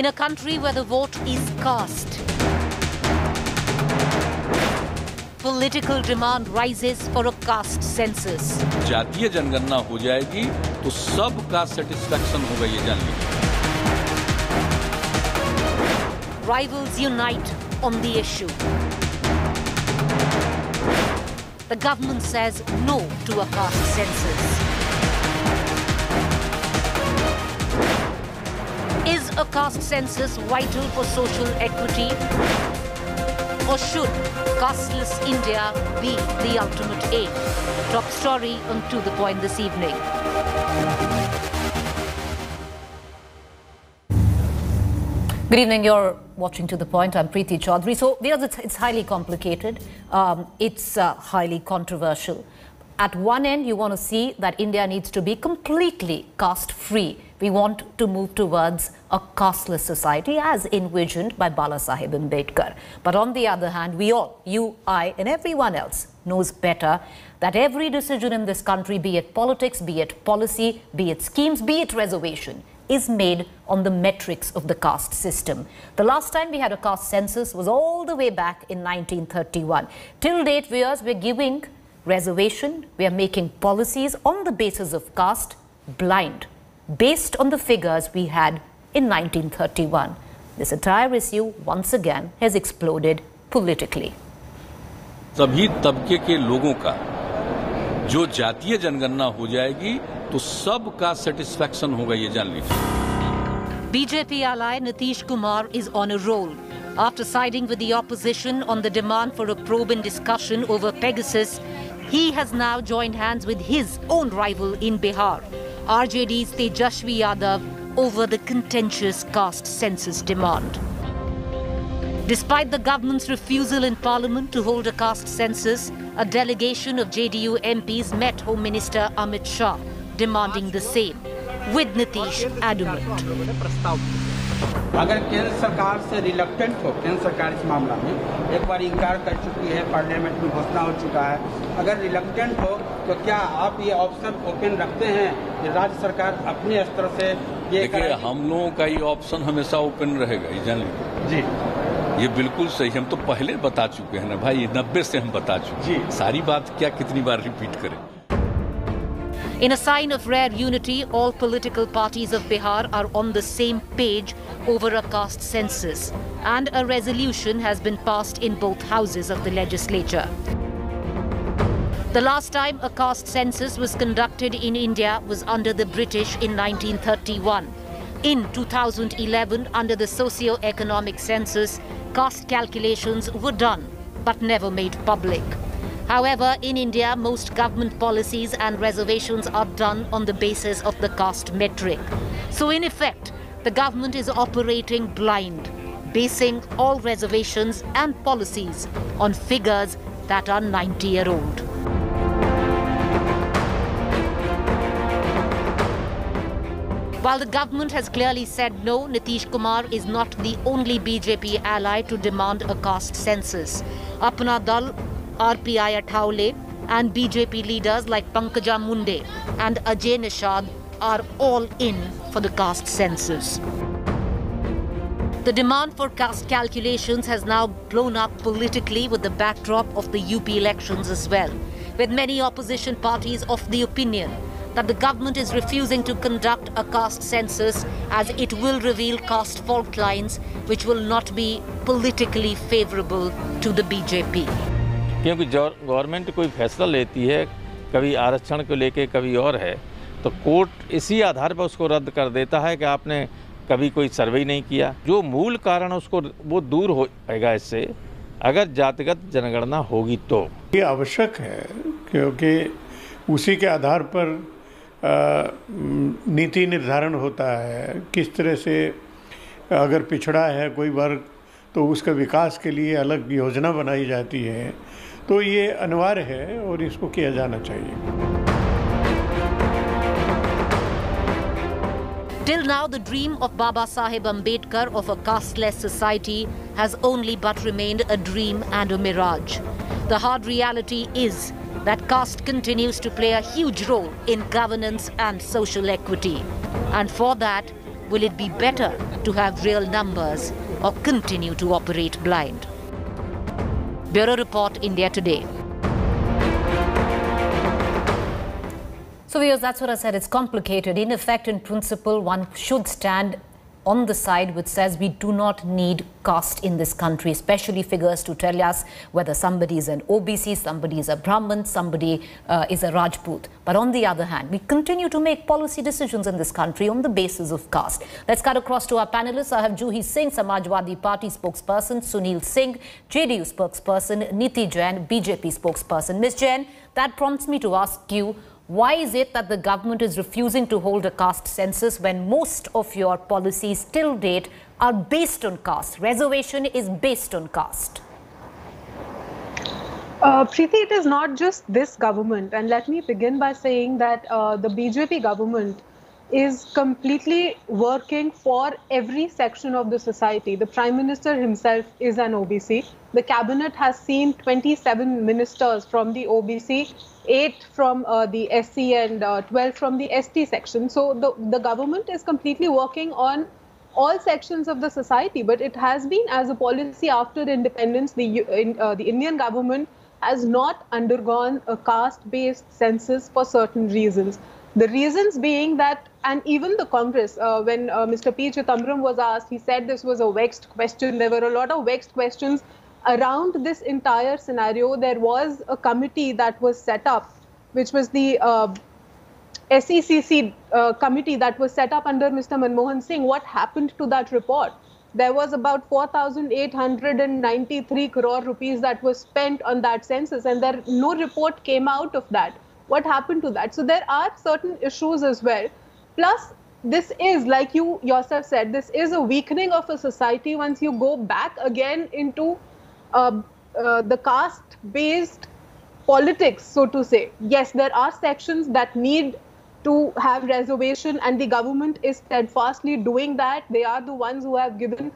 In a country where the vote is caste, political demand rises for a caste census. जातीय जनगणना हो जाएगी तो सबका सेटिस्फैक्शन होगा, ये जान लीजिए. Rivals unite on the issue. The government says no to a caste census. Is a caste census vital for social equity? Or should casteless India be the ultimate aim? Top story on To The Point this evening. Good evening, you're watching To The Point. I'm Preeti Chaudhary. So, it's highly complicated. It's highly controversial. At one end, you want to see that India needs to be completely caste-free. We want to move towards a casteless society as envisioned by Balasaheb Ambedkar. But on the other hand, we all, you, I and everyone else knows better that every decision in this country, be it politics, be it policy, be it schemes, be it reservation, is made on the metrics of the caste system. The last time we had a caste census was all the way back in 1931. Till date, we're giving reservation, we are making policies on the basis of caste blind, based on the figures we had in 1931. This entire issue once again has exploded politically. सभी तबके के लोगों का जो जातीय जनगणना हो जाएगी तो सबका सेटिस्फैक्शन होगा, ये जान लीजिए. BJP ally Nitish Kumar is on a roll. After siding with the opposition on the demand for a probe and discussion over Pegasus, he has now joined hands with his own rival in Bihar, RJD's Tejashwi Yadav, over the contentious caste census demand. Despite the government's refusal in Parliament to hold a caste census, a delegation of JDU MPs met Home Minister Amit Shah, demanding the same, with Nitish adamant. अगर केंद्र सरकार से reluctant हो, केंद्र सरकार इस मामला में एक बार इनकार कर चुकी है, पार्लियामेंट में घोषणा हो चुका है, अगर रिलक्टेंट हो तो क्या आप ये ऑप्शन ओपन रखते हैं कि राज्य सरकार अपने स्तर से ये? देखिए, हम लोगों का ये ऑप्शन हमेशा ओपन रहेगा, ये जान लीजिए. जी, ये बिल्कुल सही. हम तो पहले बता चुके हैं ना भाई, 90 से हम बता चुके हैं. सारी बात क्या कितनी बार रिपीट करें. In a sign of rare unity, all political parties of Bihar are on the same page over a caste census, and a resolution has been passed in both houses of the legislature. The last time a caste census was conducted in India was under the British in 1931. In 2011, under the socio-economic census, caste calculations were done, but never made public. However, in India, most government policies and reservations are done on the basis of the caste metric. So in effect, the government is operating blind, basing all reservations and policies on figures that are 90-year-old. While the government has clearly said no, Nitish Kumar is not the only BJP ally to demand a caste census. Apna Dal, RPI Athaule and BJP leaders like Pankaja Munde and Ajay Nishad are all in for the caste census. The demand for caste calculations has now blown up politically with the backdrop of the UP elections as well, with many opposition parties of the opinion that the government is refusing to conduct a caste census as it will reveal caste fault lines which will not be politically favorable to the BJP. क्योंकि government कोई फैसला लेती है, कभी आरक्षण को लेके कभी और है, तो कोर्ट इसी आधार पर उसको रद्द कर देता है कि आपने कभी कोई सर्वे नहीं किया. जो मूल कारण उसको वो दूर होएगा इससे, अगर जातिगत जनगणना होगी तो. ये आवश्यक है क्योंकि उसी के आधार पर नीति निर्धारण होता है. किस तरह से अगर पिछड़ा है कोई वर्ग तो उसका विकास के लिए अलग योजना बनाई जाती है. तो ये अनिवार्य है और इसको किया जाना चाहिए. Till now, the dream of Babasaheb Ambedkar of a casteless society has only but remained a dream and a mirage. The hard reality is that caste continues to play a huge role in governance and social equity. And for that, will it be better to have real numbers or continue to operate blind? Bureau Report, India Today. So viewers, that's what I said. It's complicated. In effect, in principle, one should stand on the side which says we do not need caste in this country, especially figures to tell us whether somebody is an OBC, somebody is a Brahmin, somebody is a Rajput. But on the other hand, we continue to make policy decisions in this country on the basis of caste. Let's cut across to our panelists. I have Juhi Singh, Samajwadi Party spokesperson, Sunil Singh, JDU spokesperson, Niti Jain, BJP spokesperson. Ms. Jain, that prompts me to ask you, why is it that the government is refusing to hold a caste census when most of your policies till date are based on caste? Reservation is based on caste. Preeti, it is not just this government. And let me begin by saying that the BJP government is completely working for every section of the society. The Prime Minister himself is an OBC. The cabinet has seen 27 ministers from the OBC, 8 from the SC and 12 from the ST section. So the government is completely working on all sections of the society. But it has been, as a policy after independence, the Indian government has not undergone a caste-based census for certain reasons. The reasons being that, and even the Congress, when Mr. P. Chidambaram was asked, he said this was a vexed question. There were a lot of vexed questions around this entire scenario. There was a committee that was set up, which was the SECC committee that was set up under Mr. Manmohan Singh. What happened to that report? There was about 4,893 crore rupees that was spent on that census, and no report came out of that. What happened to that? So there are certain issues as well. Plus, this is, like you yourself said, this is a weakening of a society once you go back again into the caste-based politics, so to say. Yes, there are sections that need to have reservation, and the government is steadfastly doing that. They are the ones who have given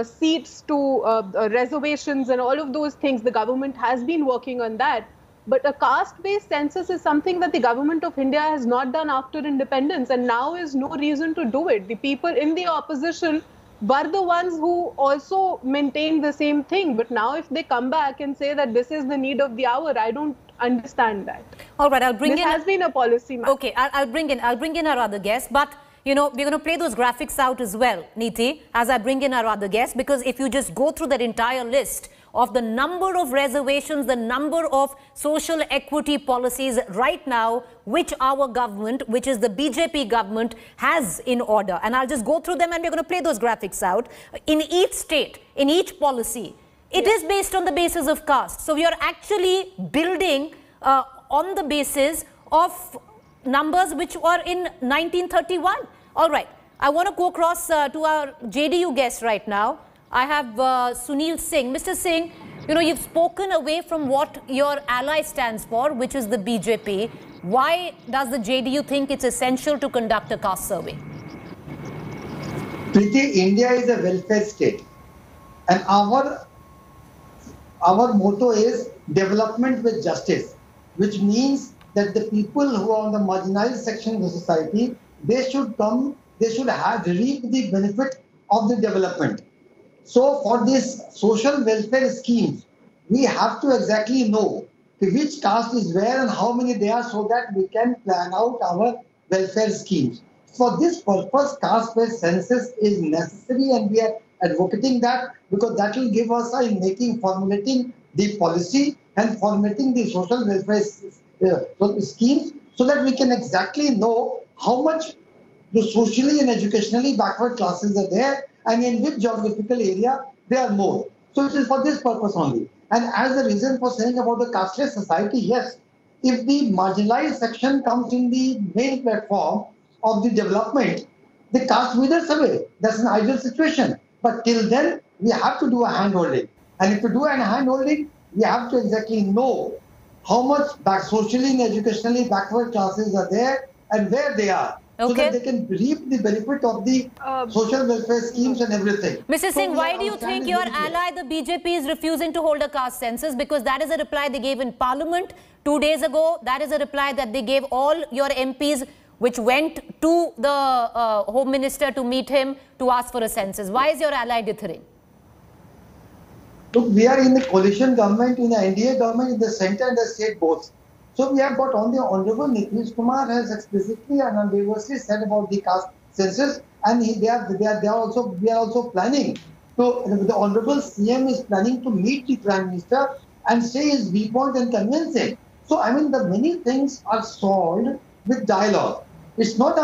seats to reservations and all of those things. The government has been working on that. But a caste-based census is something that the government of India has not done after independence, and now is no reason to do it. The people in the opposition were the ones who also maintained the same thing. But now if they come back and say that this is the need of the hour, I don't understand that. All right, I'll bring this in... This has been a policy matter. Okay, I'll bring in our other guest, but you know, we're going to play those graphics out as well, Niti, as I bring in our other guest, because if you just go through that entire list of the number of reservations, the number of social equity policies right now, which our government, which is the BJP government, has in order. And I'll just go through them and we're going to play those graphics out. In each state, in each policy, it is based on the basis of caste. So we are actually building on the basis of numbers which were in 1931. All right. I want to go across to our JDU guest right now. I have Sunil Singh. Mr. Singh, you know, you've spoken away from what your ally stands for, which is the BJP. Why does the JDU think it's essential to conduct a caste survey? Preeti, India is a welfare state, and our motto is development with justice, which means that the people who are on the marginalized section of the society, they should reap the benefit of the development. So for these social welfare schemes, we have to exactly know which caste is where and how many they are, so that we can plan out our welfare schemes. For this purpose, caste-based census is necessary, and we are advocating that, because that will give us formulating the policy and formulating the social welfare schemes, so that we can exactly know how much the socially and educationally backward classes are there, and in which geographical area they are more. So it is for this purpose only. And as the reason for saying about the casteless society, yes, if the marginalized section comes in the main platform of the development, the caste withers away. That's an ideal situation. But till then, we have to do a hand-holding. And if we do a hand-holding, we have to exactly know how much socially and educationally backward classes are there and where they are. Okay. So that they can reap the benefit of the social welfare schemes and everything. Mr. Singh, why do you think your ally, the BJP, is refusing to hold a caste census? Because that is a reply they gave in Parliament 2 days ago. That is a reply that they gave all your MPs, which went to the Home Minister to meet him to ask for a census? Why is your ally dithering? Look, we are in the coalition government, in the NDA government, in the center and the state both. So we have got on the Honorable Nitish Kumar has explicitly and unambiguously said about the caste census, and we are also planning. So the Honorable CM is planning to meet the Prime Minister and say his viewpoint and convince him. So I mean, the many things are solved with dialogue. It's not.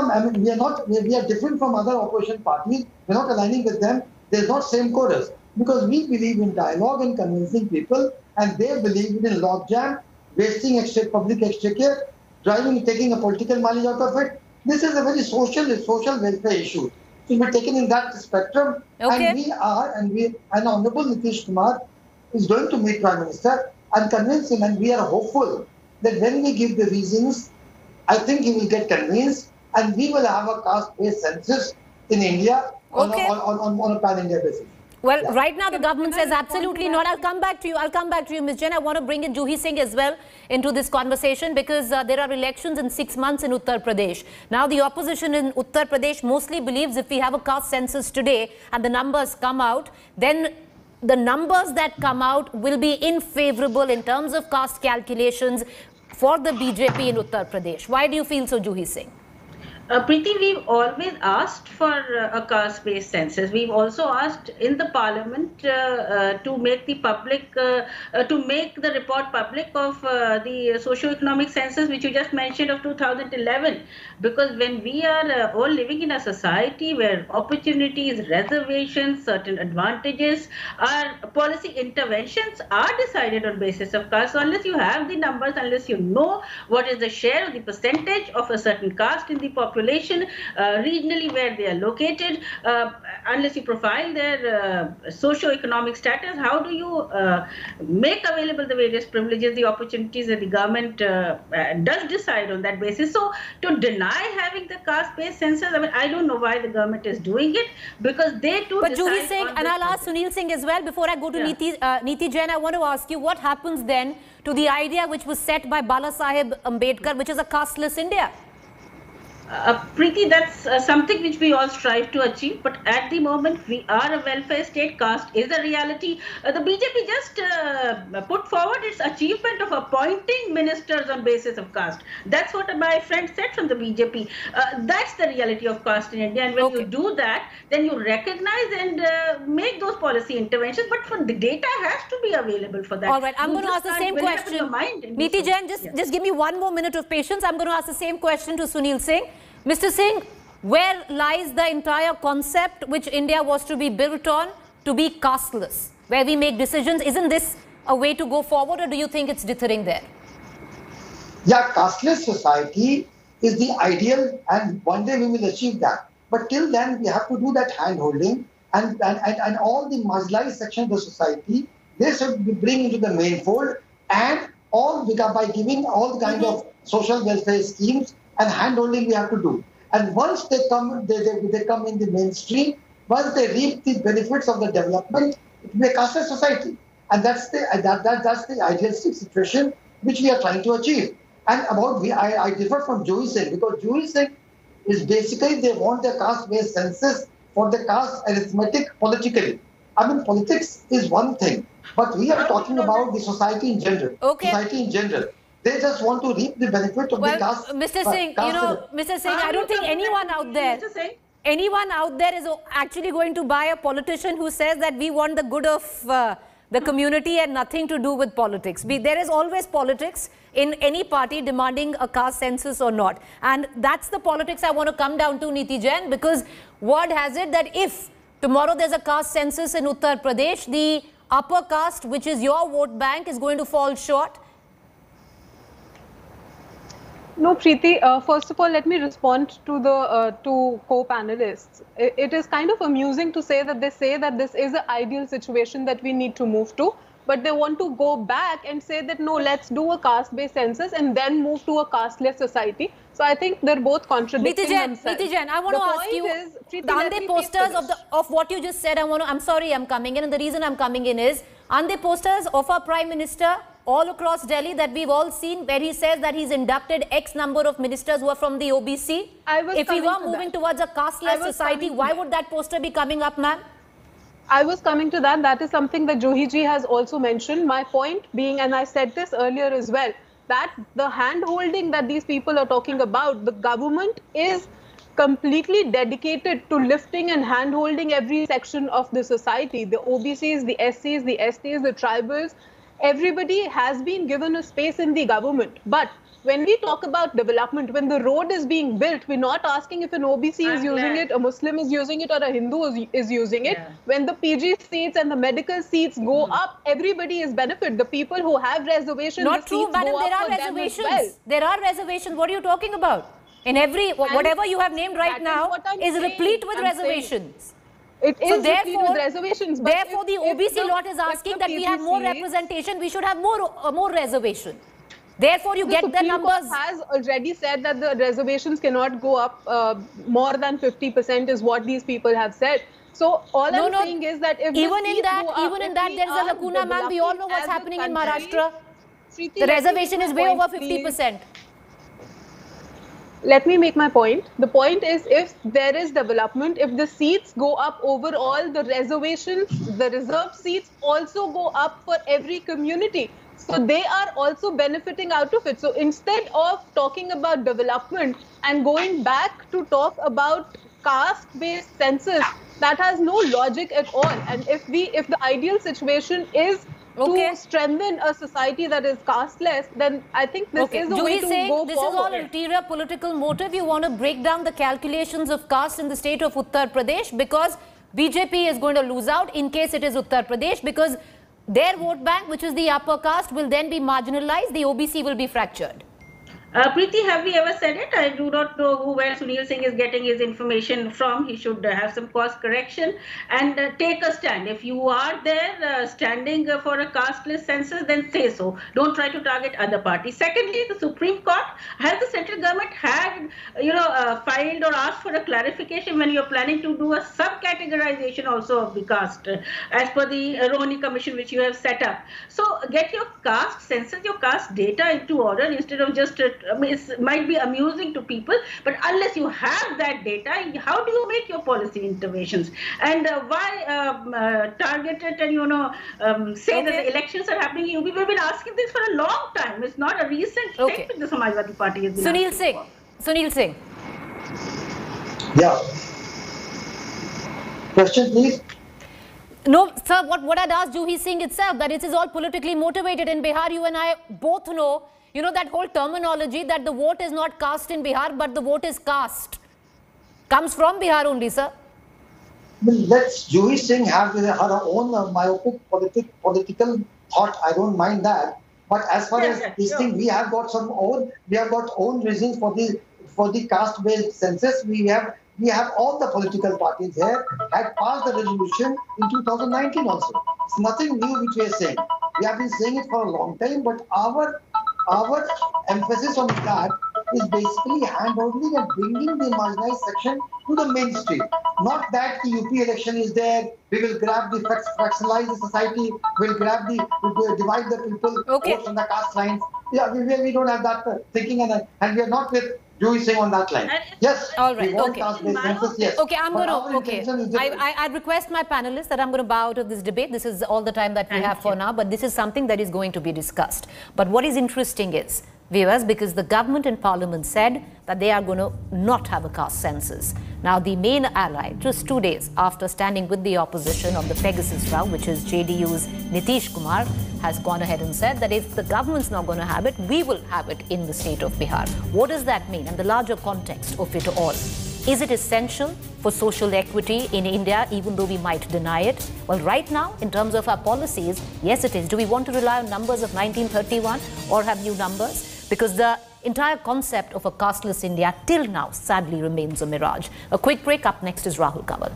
We are different from other opposition parties. We're not aligning with them. There's not same chorus, because we believe in dialogue and convincing people, and they believe in logjam, wasting public exchequer, taking a political mileage out of it. This is a very social welfare issue. So we're taken in that spectrum, okay. and Honorable Nitish Kumar is going to meet Prime Minister and convince him, and we are hopeful that when we give the reasons, I think he will get convinced, and we will have a caste-based census in India on a pan-India basis. Well, right now the government says absolutely not. I'll come back to you, Ms. Jain. I want to bring in Juhi Singh as well into this conversation, because there are elections in 6 months in Uttar Pradesh. Now, the opposition in Uttar Pradesh mostly believes if we have a caste census today and the numbers come out, then the numbers that come out will be unfavorable in terms of caste calculations for the BJP in Uttar Pradesh. Why do you feel so, Juhi Singh? Preeti, we've always asked for a caste-based census. We've also asked in the Parliament to make the public, to make the report public of the socio-economic census, which you just mentioned, of 2011. Because when we are all living in a society where opportunities, reservations, certain advantages, policy interventions are decided on basis of caste. So unless you have the numbers, unless you know what is the share or the percentage of a certain caste in the population, regionally where they are located, unless you profile their socio-economic status, how do you make available the various privileges, the opportunities that the government does decide on that basis? So to deny having the caste-based census, I mean, I don't know why the government is doing it, because they too. But Juhi Singh, and I'll ask Sunil Singh as well, before I go to Niti Jain, I want to ask you, what happens then to the idea which was set by Bala Saheb Ambedkar, which is a casteless India? Preeti, that's something which we all strive to achieve, but at the moment we are a welfare state. Caste is a reality. The BJP just put forward its achievement of appointing ministers on basis of caste. That's what my friend said from the BJP. That's the reality of caste in India, and when you do that, then you recognize and make those policy interventions, but for the data has to be available for that. All right, I'm going to ask the same question. Niti Jain, just give me one more minute of patience. I'm going to ask the same question to Sunil Singh. Mr. Singh, where lies the entire concept which India was to be built on, to be casteless, where we make decisions? Isn't this a way to go forward, or do you think it's dithering there? Yeah, casteless society is the ideal, and one day we will achieve that. But till then, we have to do that hand-holding, and all the marginalized sections of the society, they should be bring into the main fold, and all by giving all the kind of social welfare schemes and hand-holding we have to do. And once they come, they come in the mainstream, once they reap the benefits of the development, it will be a casteless society. And that's the idealistic situation which we are trying to achieve. And I differ from Juhi Singh, because Juhi Singh is basically, they want the caste-based census for the caste arithmetic politically. I mean, politics is one thing, but we are talking about the society in general. Society in general. They just want to reap the benefit of the caste. Mr. Singh, Mr. Singh, I don't think anyone out there is actually going to buy a politician who says that we want the good of the community and nothing to do with politics. There is always politics in any party demanding a caste census or not. And that's the politics I want to come down to, Niti Jain, because word has it that if tomorrow there's a caste census in Uttar Pradesh, the upper caste, which is your vote bank, is going to fall short. No, Preeti, first of all, let me respond to the two co-panelists. It is kind of amusing to say that they say that this is an ideal situation that we need to move to, but they want to go back and say that, no, let's do a caste-based census and then move to a casteless society. So I think they're both contradicting themselves. Niti Jain, I want to ask you, aren't they posters of what you just said? I'm sorry I'm coming in, and the reason I'm coming in is, aren't they posters of our Prime Minister all across Delhi that we've all seen, where he says that he's inducted X number of ministers who are from the OBC? If we were moving towards a casteless society, why would that poster be coming up, ma'am? I was coming to that. That is something that Juhi ji has also mentioned. My point being, and I said this earlier as well, that the hand-holding that these people are talking about, the government is completely dedicated to lifting and hand-holding every section of the society. The OBCs, the SCs, the STs, the tribals, everybody has been given a space in the government. But when we talk about development, when the road is being built, we're not asking if an OBC is using it, a Muslim is using it, or a Hindu is using it. When the PG seats and the medical seats go up, everybody is benefited. The people who have reservations, not true, madam. There are reservations. Well. There are reservations. What are you talking about? In every, whatever you have named right now is replete with reservations. It is replete with reservations. Therefore, the OBC lot is asking that we have more representation. We should have more reservation. Therefore, you get the numbers. The Supreme Court has already said that the reservations cannot go up more than 50% is what these people have said. So all I'm saying is that if even in that there is a lacuna, ma'am. We all know what's happening in Maharashtra. The reservation is way over 50%. Let me make my point. The point is, if there is development, if the seats go up overall, the reservations, the reserved seats also go up for every community. So they are also benefiting out of it. So instead of talking about development and going back to talk about caste-based census, that has no logic at all. And if the ideal situation is to strengthen a society that is casteless, then I think this is a way to go this forward. Is all ulterior political motive. You want to break down the calculations of caste in the state of Uttar Pradesh because BJP is going to lose out in case it is Uttar Pradesh, because their vote bank, which is the upper caste, will then be marginalized. The OBC will be fractured. Preeti, have we ever said it? I do not know where Sunil Singh is getting his information from. He should have some course correction and take a stand. If you are there standing for a casteless census, then say so. Don't try to target other parties. Secondly, the Supreme Court, has the central government had, filed or asked for a clarification when you're planning to do a subcategorization also of the caste as per the Rohini Commission which you have set up? So get your caste census, your caste data into order instead of just it might be amusing to people, but unless you have that data, how do you make your policy interventions? And why target it and say that the elections are happening? We've been asking this for a long time. It's not a recent thing that the Samajwadi Party has been Sunil Singh. Yeah. Question, please. No, sir, what I'd asked Juhi Singh itself, that it is all politically motivated. In Bihar, you and I both know, that whole terminology that the vote is not cast in Bihar, but the vote is cast, comes from Bihar only, sir. Well, let's Juhi Singh have her own myopic political thought. I don't mind that. But as far as this thing, we have got own reasons for the caste-based census. We have all the political parties here had passed the resolution in 2019 also. It's nothing new which we are saying. We have been saying it for a long time, but our emphasis on that is basically hand-holding and bringing the marginalized section to the mainstream. Not that the UP election is there, we will grab the fractionalize the society, we'll divide the people from the caste lines. Yeah, we don't have that thinking, and we are not with Juhi Singh on that line. Yes, all right. We want caste-based census, yes. Okay, I request my panelists that I'm going to bow out of this debate. This is all the time that we have for now, but this is something that is going to be discussed. But what is interesting is, viewers, because the government and parliament said that they are going to not have a caste census. Now, the main ally, just 2 days after standing with the opposition on the Pegasus row, which is JDU's Nitish Kumar, has gone ahead and said that if the government's not going to have it, we will have it in the state of Bihar. What does that mean? And the larger context of it all. Is it essential for social equity in India, even though we might deny it? Well, right now, in terms of our policies, yes, it is. Do we want to rely on numbers of 1931 or have new numbers? Because the entire concept of a casteless India till now sadly remains a mirage. A quick break. Up next is Rahul Kanwal.